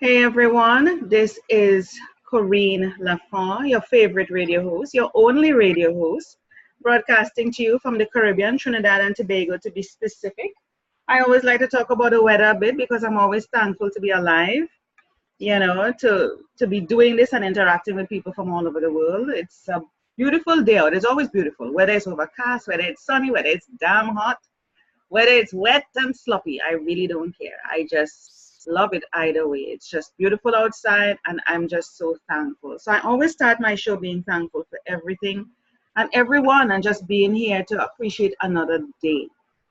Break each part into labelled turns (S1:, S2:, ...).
S1: Hey everyone, this is Corinne Lafont, your favorite radio host, your only radio host, broadcasting to you from the Caribbean, Trinidad and Tobago to be specific. I always like to talk about the weather a bit because I'm always thankful to be alive, to be doing this and interacting with people from all over the world. It's a beautiful day out. It's always beautiful, whether it's overcast, whether it's sunny, whether it's damn hot, whether it's wet and sloppy. I really don't care. I just love it either way. It's just beautiful outside, and I'm just so thankful. So I always start my show being thankful for everything and everyone, and just being here to appreciate another day.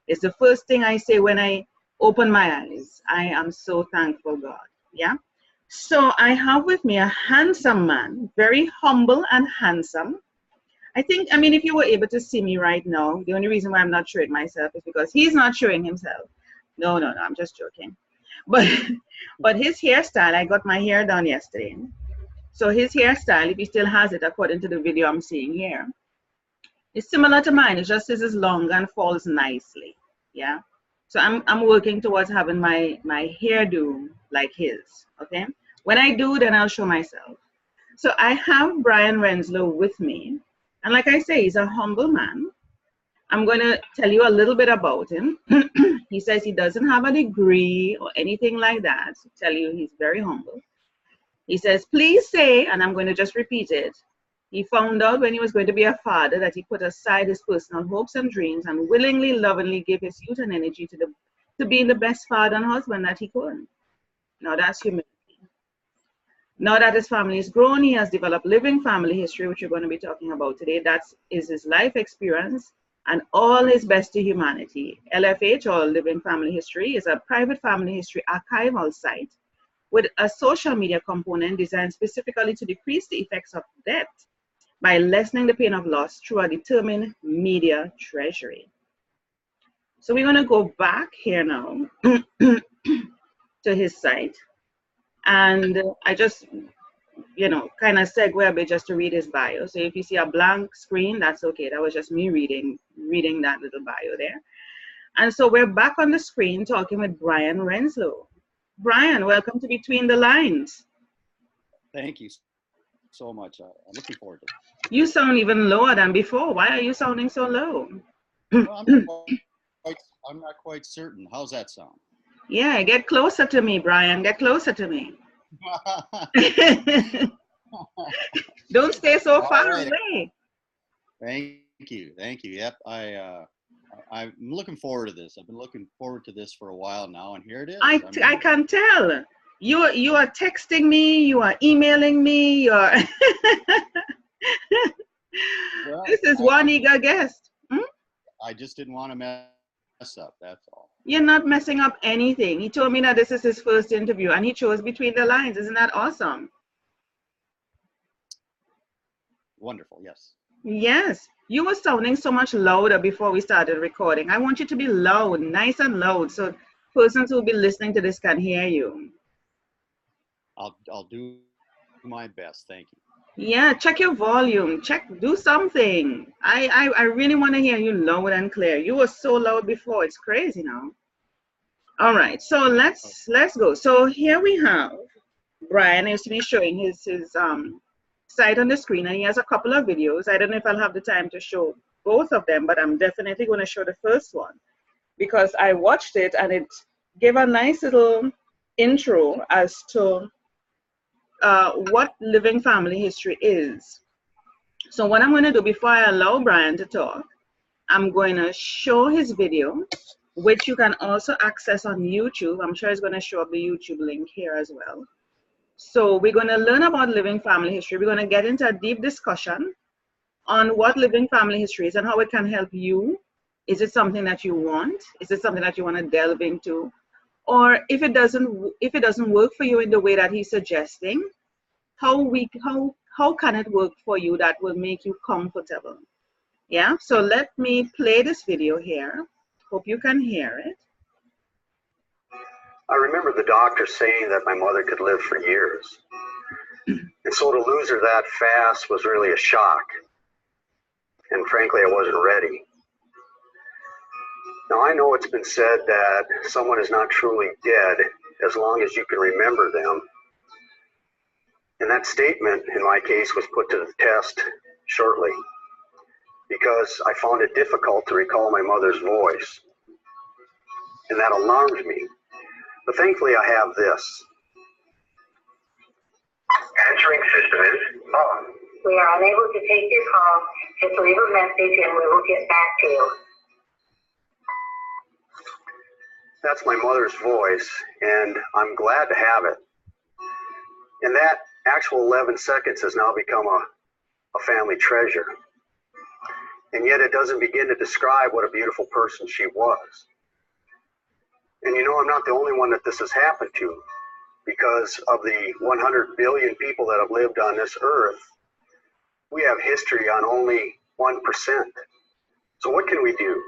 S1: It's the first thing I say when I open my eyes. I am so thankful, God. Yeah. So I have with me a handsome man, very humble and handsome. I mean, if you were able to see me right now, the only reason why I'm not showing myself is because he's not showing himself. No, I'm just joking. But but his hairstyle, I got my hair done yesterday. So his hairstyle, if he still has it, according to the video I'm seeing here, is similar to mine. It's just his is long and falls nicely. Yeah. So I'm working towards having my hairdo like his. Okay. When I do, then I'll show myself. So I have Brian Renslow with me. And like I say, he's a humble man. I'm going to tell you a little bit about him. He says he doesn't have a degree or anything like that. So tell you he's very humble. He says, please say, and I'm going to just repeat it. He found out when he was going to be a father that he put aside his personal hopes and dreams and willingly, lovingly gave his youth and energy to being the best father and husband that he could. Now that's humility. Now that his family is grown, he has developed living family history, which we're going to be talking about today. That is his life experience and all his best to humanity. LFH, or Living Family History, is a private family history archival site with a social media component designed specifically to decrease the effects of death by lessening the pain of loss through a determined media treasury. So we're going to go back here now to his site. And I just, kind of segue a bit just to read his bio. So if you see a blank screen, that's okay. That was just me reading that little bio there. And so we're back on the screen talking with Brian Renslow. Brian, welcome to Between the Lines.
S2: Thank you so much. I'm looking forward to it.
S1: You sound even lower than before. Why are you sounding so low?
S2: Well, I'm not quite certain. How's that sound?
S1: Yeah, get closer to me, Brian. Get closer to me. Don't stay so far away.
S2: Thank you. Yep, I'm looking forward to this. I've been looking forward to this for a while now, and here it is.
S1: I can tell. You are texting me. You are emailing me. You're well, this is one eager guest.
S2: I just didn't want to mess up. That's all.
S1: You're not messing up anything. He told me that this is his first interview, and he chose Between the Lines. Isn't that awesome?
S2: Wonderful, yes.
S1: Yes. You were sounding so much louder before we started recording. I want you to be loud, nice and loud, so persons who will be listening to this can hear you.
S2: I'll do my best. Thank you.
S1: Yeah, check your volume. Do something. I really want to hear you loud and clear. You were so loud before. It's crazy now. All right, so let's go. So here we have Brian. I used to be showing his site on the screen, and he has a couple of videos. I don't know if I'll have the time to show both of them, but I'm definitely going to show the first one because I watched it and it gave a nice little intro as to what living family history is. So what I'm going to do before I allow Brian to talk, I'm going to show his video, which you can also access on YouTube. I'm sure it's going to show up the YouTube link here as well. So we're going to learn about living family history. We're going to get into a deep discussion on what living family history is and how it can help you. Is it something that you want? Is it something that you want to delve into? Or if it doesn't work for you in the way that he's suggesting, how can it work for you that will make you comfortable? Yeah, so let me play this video here. Hope you can hear it.
S3: I remember the doctor saying that my mother could live for years. And so to lose her that fast was really a shock. And frankly, I wasn't ready. Now, I know it's been said that someone is not truly dead as long as you can remember them And that statement, in my case, was put to the test shortly because I found it difficult to recall my mother's voice. And that alarmed me. But thankfully, I have this. Answering system is on.
S4: We are unable to take your call. Just leave a message and we will get back to you.
S3: That's my mother's voice, and I'm glad to have it. And that actual 11 seconds has now become a family treasure. And yet it doesn't begin to describe what a beautiful person she was. And you know, I'm not the only one that this has happened to, because of the 100 billion people that have lived on this earth, we have history on only 1%. So what can we do?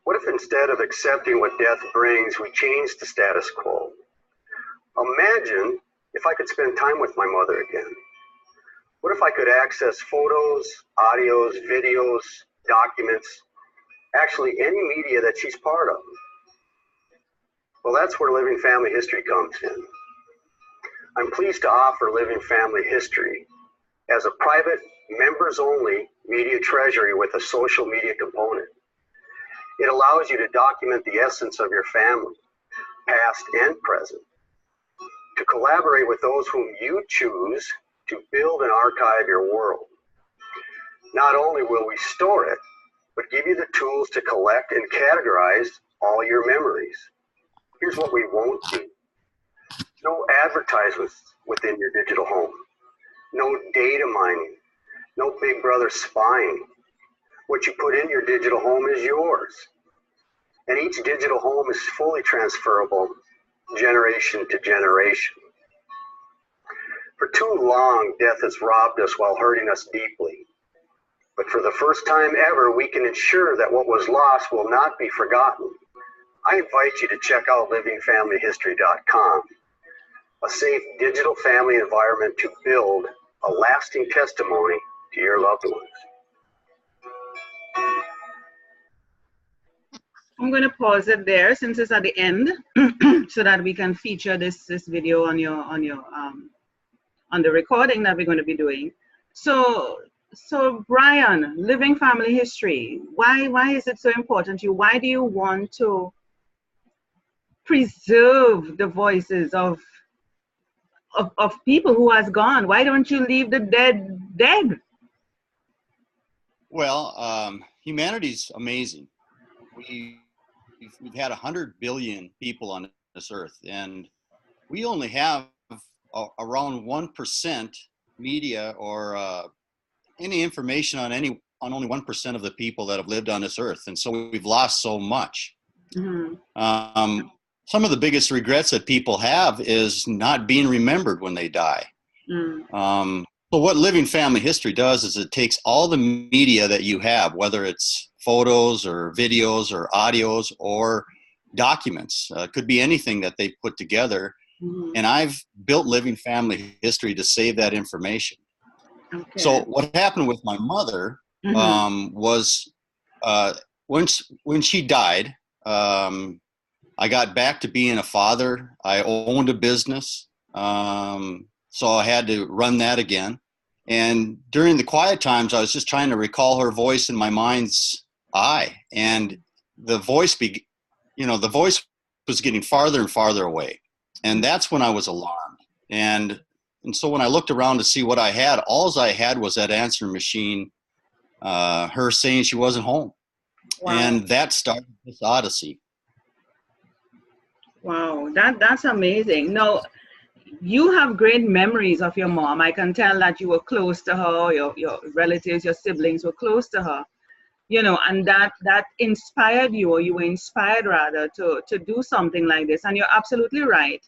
S3: What if instead of accepting what death brings, we change the status quo? Imagine if I could spend time with my mother again. What if I could access photos, audios, videos, documents, actually any media that she's part of? Well, that's where Living Family History comes in. I'm pleased to offer Living Family History as a private, members-only media treasury with a social media component. It allows you to document the essence of your family, past and present, to collaborate with those whom you choose to build and archive your world. Not only will we store it, but give you the tools to collect and categorize all your memories. Here's what we won't do. No advertisements within your digital home. No data mining. No Big Brother spying. What you put in your digital home is yours. And each digital home is fully transferable generation to generation. For too long, death has robbed us while hurting us deeply. But for the first time ever, we can ensure that what was lost will not be forgotten. I invite you to check out livingfamilyhistory.com, a safe digital family environment to build a lasting testimony to your loved ones.
S1: I'm going to pause it there since it's at the end, so that we can feature this video on on the recording that we're going to be doing. So Brian, Living Family History, why is it so important to you? Why do you want to preserve the voices of people who has gone? Why don't you leave the dead?
S2: Well, humanity's amazing. We've had 100 billion people on this earth, and we only have around 1% media or any information on only 1% of the people that have lived on this earth, and so we've lost so much. Mm-hmm. Some of the biggest regrets that people have is not being remembered when they die. Mm. So what Living Family History does is it takes all the media that you have, whether it's photos or videos or audios or documents. It could be anything that they put together. Mm-hmm. And I've built Living Family History to save that information. Okay. So what happened with my mother was when she died, I got back to being a father. I owned a business. So I had to run that again. And during the quiet times, I was just trying to recall her voice in my mind's eye. And the voice was getting farther and farther away. And that's when I was alarmed. And so when I looked around to see what I had, all I had was that answering machine, her saying she wasn't home. Wow. And that started this odyssey.
S1: Wow, that's amazing. Now, you have great memories of your mom. I can tell that you were close to her, your relatives, your siblings were close to her, and that inspired you, or you were inspired rather to do something like this. And you're absolutely right.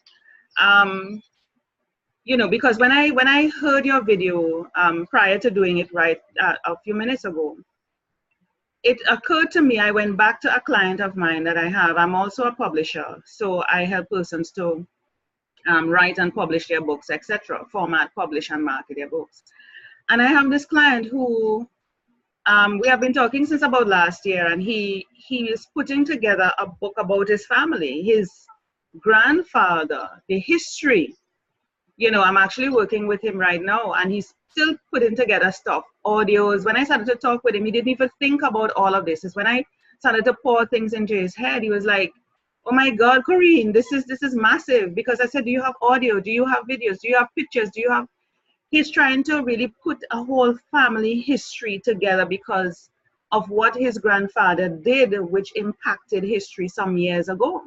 S1: Because when I heard your video prior to doing it a few minutes ago, it occurred to me, I went back to a client of mine that I have. I'm also a publisher, so I help persons to write and publish their books, etc., format, publish, and market their books. And I have this client who we have been talking since about last year, and he is putting together a book about his family, his grandfather, the history You know, I'm actually working with him right now, and he's still putting together stuff, audios. When I started to talk with him, he didn't even think about all of this. It's when I started to pour things into his head, he was like, "Oh my God, Corinne, this is massive." Because I said, "Do you have audio? Do you have videos? Do you have pictures? Do you have?" He's trying to really put a whole family history together because of what his grandfather did, which impacted history some years ago.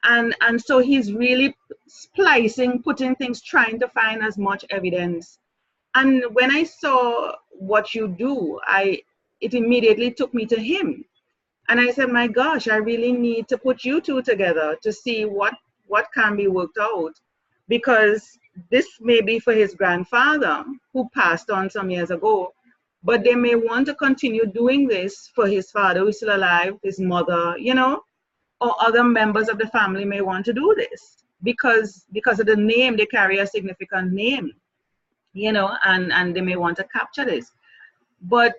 S1: And so he's really splicing, putting things, trying to find as much evidence. And when I saw what you do, it immediately took me to him. And I said, my gosh, I really need to put you two together to see what can be worked out. Because this may be for his grandfather who passed on some years ago, but they may want to continue doing this for his father who's still alive, his mother, you know, or other members of the family may want to do this because of the name. They carry a significant name, you know, and they may want to capture this. But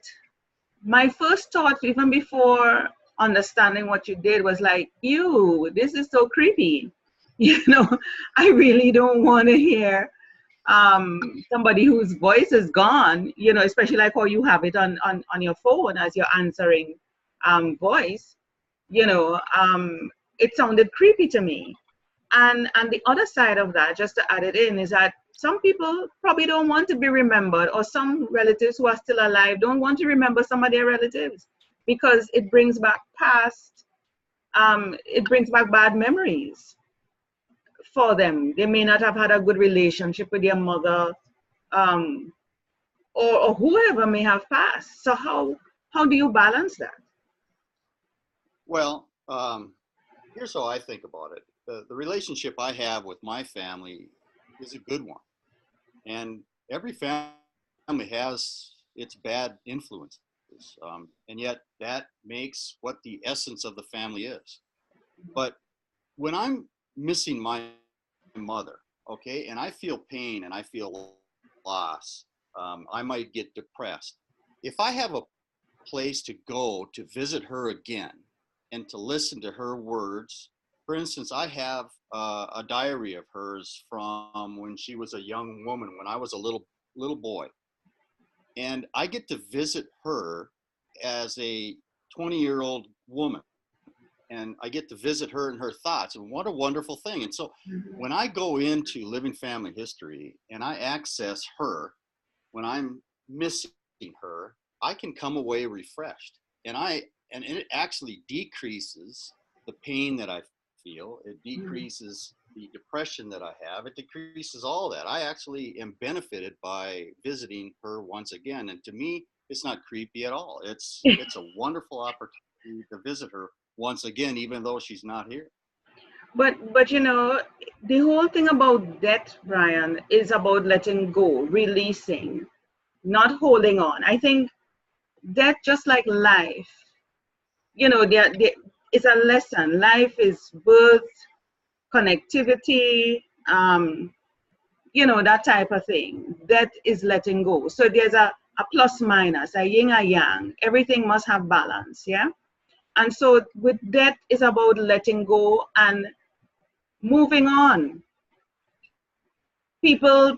S1: my first thought, even before understanding what you did, was like, ew, this is so creepy. You know, I really don't want to hear somebody whose voice is gone, you know, especially like how you have it on your phone as you're answering voice. You know, it sounded creepy to me. And the other side of that, just to add it in, is that some people probably don't want to be remembered, or some relatives who are still alive don't want to remember some of their relatives because it brings back it brings back bad memories for them. They may not have had a good relationship with their mother, or whoever may have passed. So how do you balance that?
S2: Well, here's how I think about it. The relationship I have with my family is a good one. And every family has its bad influences. And yet that makes what the essence of the family is. But when I'm missing my mother, okay, and I feel pain and I feel loss, I might get depressed. If I have a place to go to visit her again and to listen to her words, for instance, I have a diary of hers from when she was a young woman, when I was a little boy. And I get to visit her as a 20-year-old woman. And I get to visit her and her thoughts. And what a wonderful thing. And so when I go into Living Family History and I access her, when I'm missing her, I can come away refreshed. And it actually decreases the pain that I feel. It decreases the depression that I have. It decreases all that. I actually am benefited by visiting her once again. And to me, it's not creepy at all. It's a wonderful opportunity to visit her once again, even though she's not here.
S1: But you know, the whole thing about death, Brian, is about letting go, releasing, not holding on. I think death, just like life, you know, it's a lesson. Life is birth, connectivity, you know, that type of thing. Death is letting go. So there's a plus minus, a yin, a yang. Everything must have balance, yeah? And so with death, it's about letting go and moving on. People,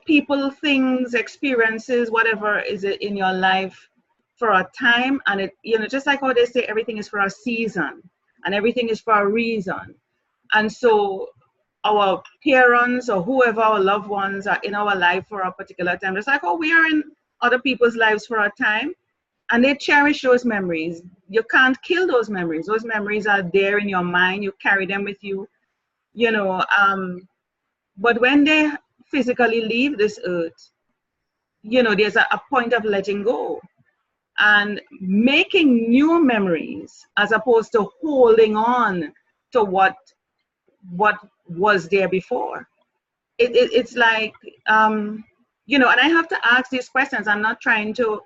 S1: things, experiences, whatever is in your life for a time, and it, you know, just like how they say everything is for a season and everything is for a reason. And so our parents or whoever, our loved ones, are in our life for a particular time. It's like, oh, we are in other people's lives for a time, and they cherish those memories. You can't kill those memories. Those memories are there in your mind. You carry them with you, you know. But when they physically leave this earth, you know, there's a point of letting go and making new memories as opposed to holding on to what was there before. It's like, you know, and I have to ask these questions. I'm not trying to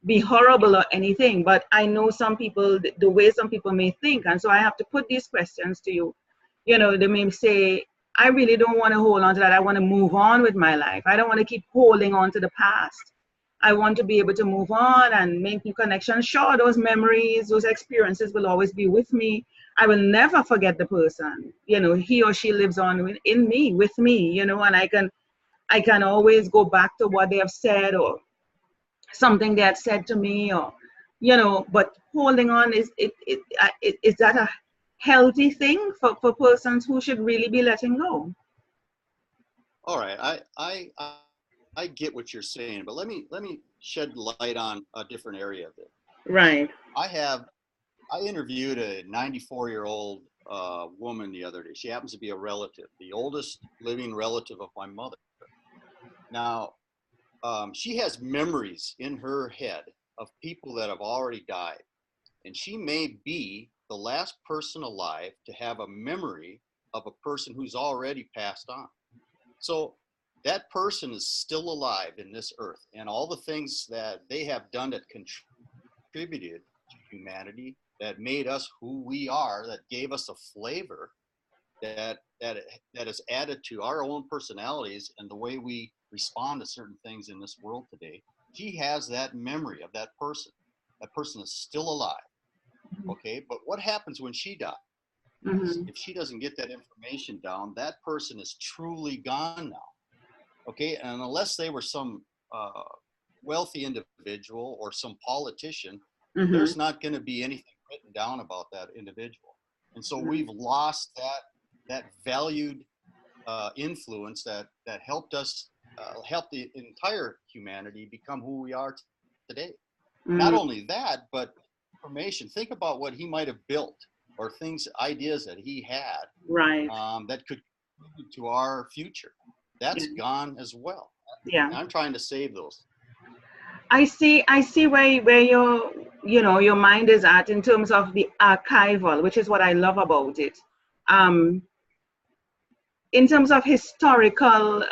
S1: be horrible or anything, but I know some people, the way some people may think. And so I have to put these questions to you. You know, they may say, I really don't want to hold on to that. I want to move on with my life. I don't want to keep holding on to the past. I want to be able to move on and make new connections. Sure, those memories, those experiences will always be with me. I will never forget the person. You know, he or she lives on in me, with me, you know, and I can I can always go back to what they have said or something they had said to me, or but holding on, is that a healthy thing for persons who should really be letting go?
S2: All right, I get what you're saying, but let me shed light on a different area of it.
S1: Right.
S2: I interviewed a 94-year-old woman the other day. She happens to be a relative, the oldest living relative of my mother. Now, she has memories in her head of people that have already died. And she may be the last person alive to have a memory of a person who's already passed on. So that person is still alive in this earth. And all the things that they have done that contributed to humanity, that made us who we are, that gave us a flavor, that is added to our own personalities and the way we respond to certain things in this world today. She has that memory of that person. That person is still alive. Okay, but what happens when she dies?
S1: Mm-hmm.
S2: If she doesn't get that information down, that person is truly gone now. Okay, and unless they were some wealthy individual or some politician,
S1: Mm-hmm.
S2: there's not going to be anything written down about that individual. And so we've lost that valued influence that helped us, help the entire humanity become who we are today.
S1: Mm-hmm.
S2: Not only that, but information. Think about what he might have built, or things, ideas that he had,
S1: right,
S2: that could contribute to our future. That's gone as well.
S1: Yeah.
S2: And I'm trying to save those.
S1: I see where your mind is at in terms of the archival, which is what I love about it. In terms of historical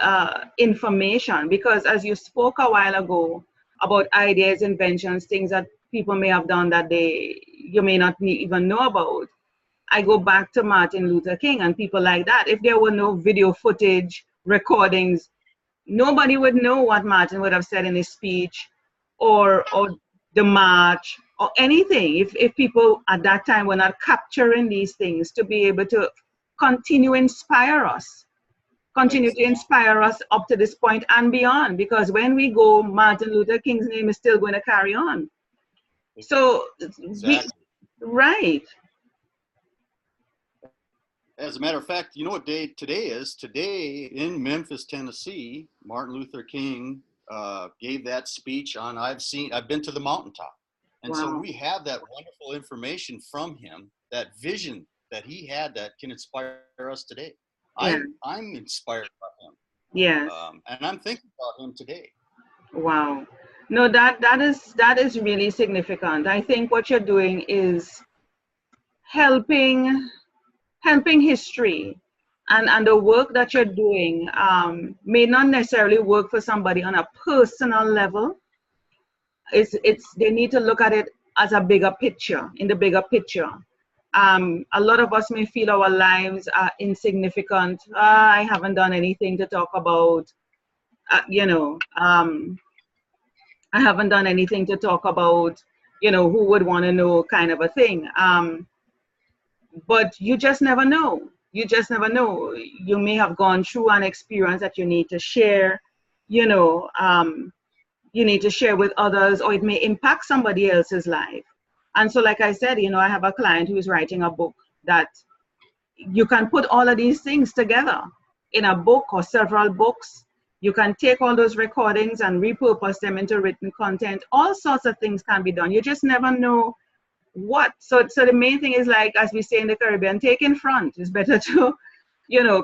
S1: information, because as you spoke a while ago about ideas, inventions, things that people may have done that you may not even know about. I go back to Martin Luther King and people like that. If there were no video footage, recordings, nobody would know what Martin would have said in his speech, or the march, or anything. If people at that time were not capturing these things to be able to continue to inspire us up to this point and beyond, because when we go, Martin Luther King's name is still going to carry on. So,
S2: exactly.
S1: Right.
S2: As a matter of fact, you know what day today is? Today in Memphis, Tennessee, Martin Luther King gave that speech on I've been to the mountaintop. And so we have that wonderful information from him, that vision that he had that can inspire us today.
S1: Yeah.
S2: I'm inspired by him.
S1: Yes.
S2: And I'm thinking about him today.
S1: Wow. No, that is really significant. I think what you're doing is helping history, and the work that you're doing may not necessarily work for somebody on a personal level. They need to look at it as a bigger picture, in the bigger picture. A lot of us may feel our lives are insignificant. I haven't done anything to talk about, I haven't done anything to talk about, who would want to know, kind of a thing. But you just never know. You just never know. You may have gone through an experience that you need to share, you need to share with others, or it may impact somebody else's life. And so, like I said, I have a client who is writing a book that you can put all of these things together in a book or several books. You can take all those recordings and repurpose them into written content. All sorts of things can be done. You just never know what. So the main thing is, like, as we say in the Caribbean, take in front. It's better to,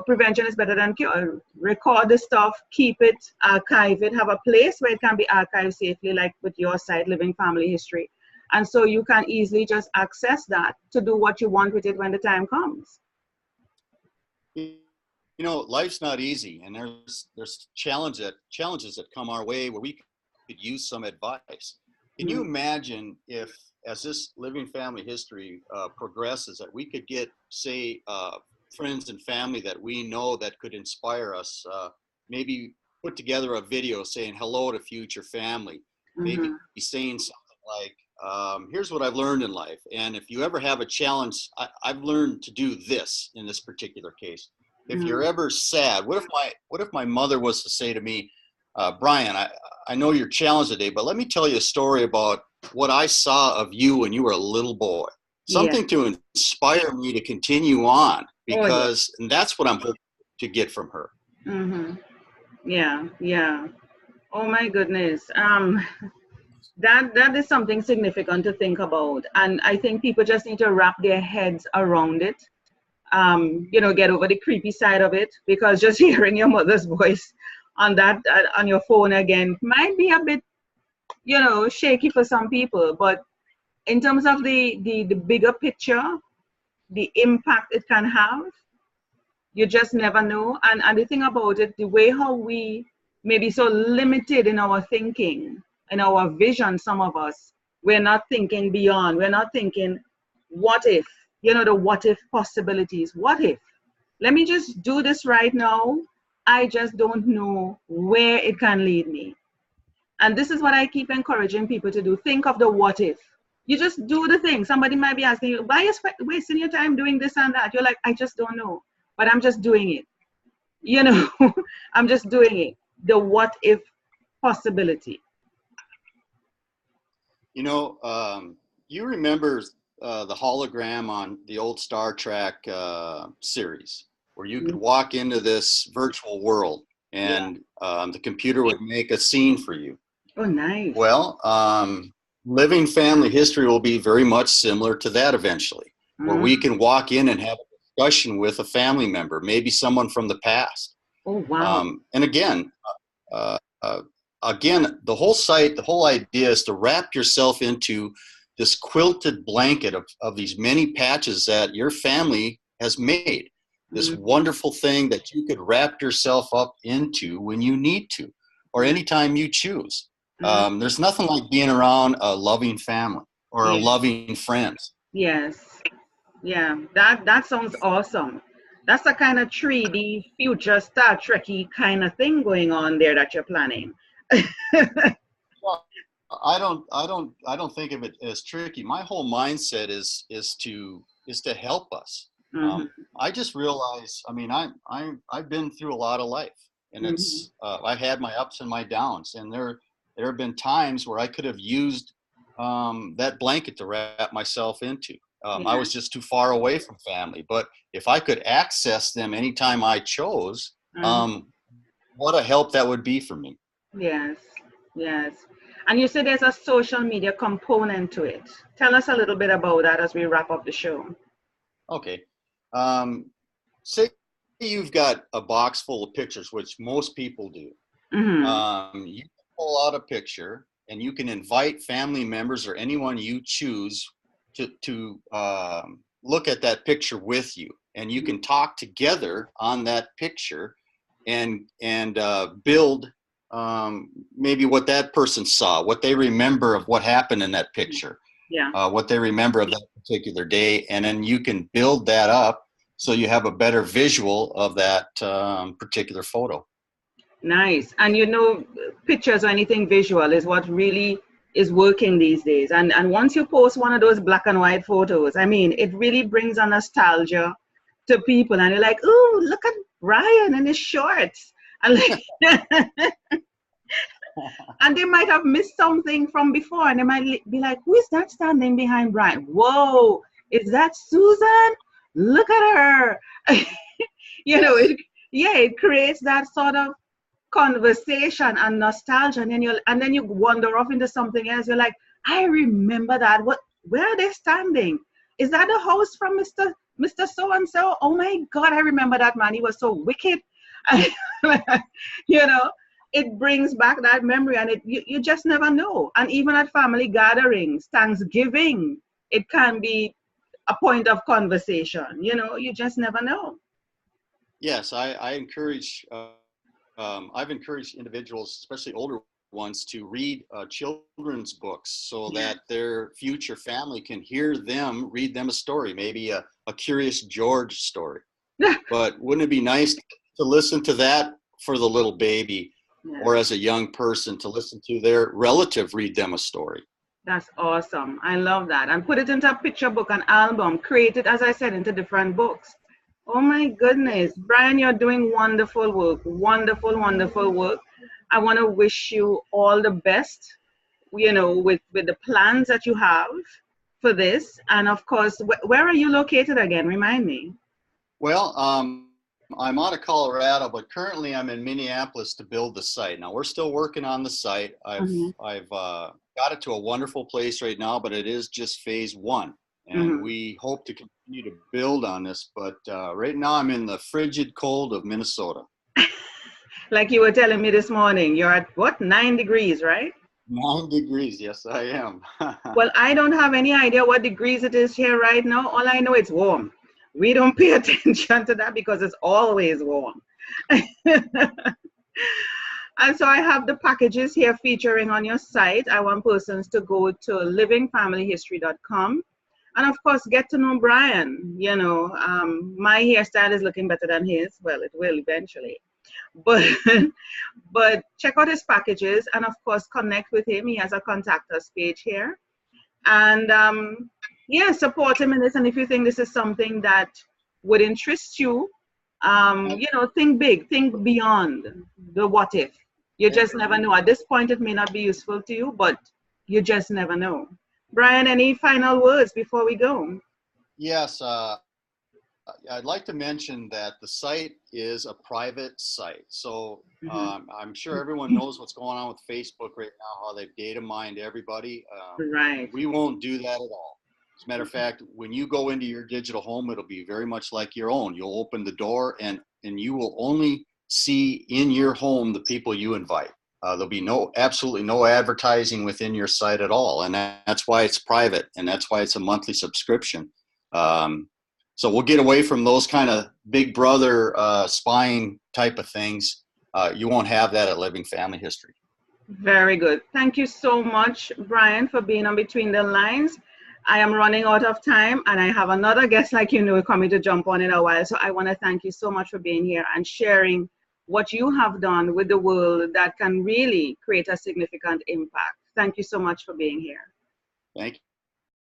S1: prevention is better than cure. Record the stuff, keep it, archive it, have a place where it can be archived safely, like with your site, Living Family History. And so you can easily just access that to do what you want with it when the time comes.
S2: Life's not easy, and there's challenges that come our way where we could use some advice. Can you imagine if, as this Living Family History progresses, that we could get, say, friends and family that we know that could inspire us, maybe put together a video saying hello to future family, maybe saying something like, here's what I've learned in life, and if you ever have a challenge, I've learned to do this in this particular case. if you're ever sad, what if my mother was to say to me, Brian, I know you're challenged today, but let me tell you a story about what I saw of you when you were a little boy. Something to inspire me to continue on, because and that's what I'm hoping to get from her.
S1: Mm-hmm. Yeah. Oh my goodness. That is something significant to think about. And I think people just need to wrap their heads around it. Get over the creepy side of it, because just hearing your mother's voice on that, on your phone again, might be a bit, shaky for some people. But in terms of the bigger picture, the impact it can have, you just never know. And the thing about it, the way how we may be so limited in our thinking, in our vision, some of us, we're not thinking beyond. We're not thinking, what if? The what if possibilities. What if? Let me just do this right now. I just don't know where it can lead me. And this is what I keep encouraging people to do. Think of the what if. You just do the thing. Somebody might be asking you, why are you wasting your time doing this and that? You're like, I just don't know, but I'm just doing it. I'm just doing it. The what if possibility.
S2: You remember the hologram on the old Star Trek series, where you could walk into this virtual world and the computer would make a scene for you.
S1: Oh, nice.
S2: Well, living family history will be very much similar to that eventually, where we can walk in and have a discussion with a family member, maybe someone from the past.
S1: Oh, wow.
S2: And again, the whole idea is to wrap yourself into this quilted blanket of these many patches that your family has made. This wonderful thing that you could wrap yourself up into when you need to, or anytime you choose. There's nothing like being around a loving family or a loving friends.
S1: Yes. Yeah, that sounds awesome. That's the kind of 3D future Star Trek-y kind of thing going on there that you're planning.
S2: Well, I don't think of it as tricky. My whole mindset is to help us. I just realize, I've been through a lot of life, and it's I've had my ups and my downs, and there have been times where I could have used that blanket to wrap myself into. I was just too far away from family, but if I could access them anytime I chose, what a help that would be for me.
S1: Yes. And you said there's a social media component to it. Tell us a little bit about that as we wrap up the show.
S2: Okay. Say you've got a box full of pictures, which most people do. You pull out a picture and you can invite family members or anyone you choose to look at that picture with you, and you can talk together on that picture and build maybe what that person saw, what they remember of what happened in that picture, what they remember of that particular day, and then you can build that up so you have a better visual of that particular photo.
S1: Nice. And pictures or anything visual is what really is working these days. And once you post one of those black and white photos, it really brings a nostalgia to people, and you're like, oh, look at Brian in his shorts. And and they might have missed something from before, and they might be like, who is that standing behind Brian? Whoa, is that Susan? Look at her. It creates that sort of conversation and nostalgia, and then you wander off into something else. You're like, I remember that. Where are they standing? Is that the house from Mr. So and so? Oh my God, I remember that man. He was so wicked. It brings back that memory, and you just never know. And even at family gatherings, Thanksgiving, it can be a point of conversation. You just never know.
S2: Yes, I encourage. I've encouraged individuals, especially older ones, to read children's books so that their future family can hear them read them a story, maybe a Curious George story. But wouldn't it be nice to listen to that for the little baby, or as a young person to listen to their relative read them a story?
S1: That's awesome. I love that. And put it into a picture book, an album, create it, as I said, into different books. Oh my goodness. Brian, you're doing wonderful work. Wonderful, wonderful work. I want to wish you all the best, with the plans that you have for this. And of course, where are you located again? Remind me.
S2: Well, I'm out of Colorado, but currently I'm in Minneapolis to build the site. Now we're still working on the site. I've got it to a wonderful place right now, but it is just phase one, and we hope to continue to build on this. But right now I'm in the frigid cold of Minnesota.
S1: Like you were telling me this morning, you're at what, 9 degrees, right?
S2: 9 degrees, yes, I am.
S1: Well, I don't have any idea what degrees it is here right now. All I know it's warm. We don't pay attention to that because it's always warm. And so I have the packages here featuring on your site. I want persons to go to livingfamilyhistory.com and of course get to know Brian. My hairstyle is looking better than his. Well, it will eventually. But check out his packages and of course connect with him. He has a contact us page here. And support him in this. And if you think this is something that would interest you, think big, think beyond the what if. You just never know. At this point, it may not be useful to you, but you just never know. Brian, any final words before we go?
S2: Yes. I'd like to mention that the site is a private site. So I'm sure everyone knows what's going on with Facebook right now, how they've data mined everybody.
S1: Right.
S2: We won't do that at all. As a matter of fact, when you go into your digital home, it'll be very much like your own. You'll open the door and you will only see in your home the people you invite. There'll be absolutely no advertising within your site at all. And that's why it's private, and that's why it's a monthly subscription. So we'll get away from those kind of big brother spying type of things. You won't have that at Living Family History.
S1: Very good. Thank you so much, Brian, for being on Between the Lines. I am running out of time, and I have another guest like coming to jump on in a while. So I want to thank you so much for being here and sharing what you have done with the world that can really create a significant impact. Thank you so much for being here.
S2: Thank you.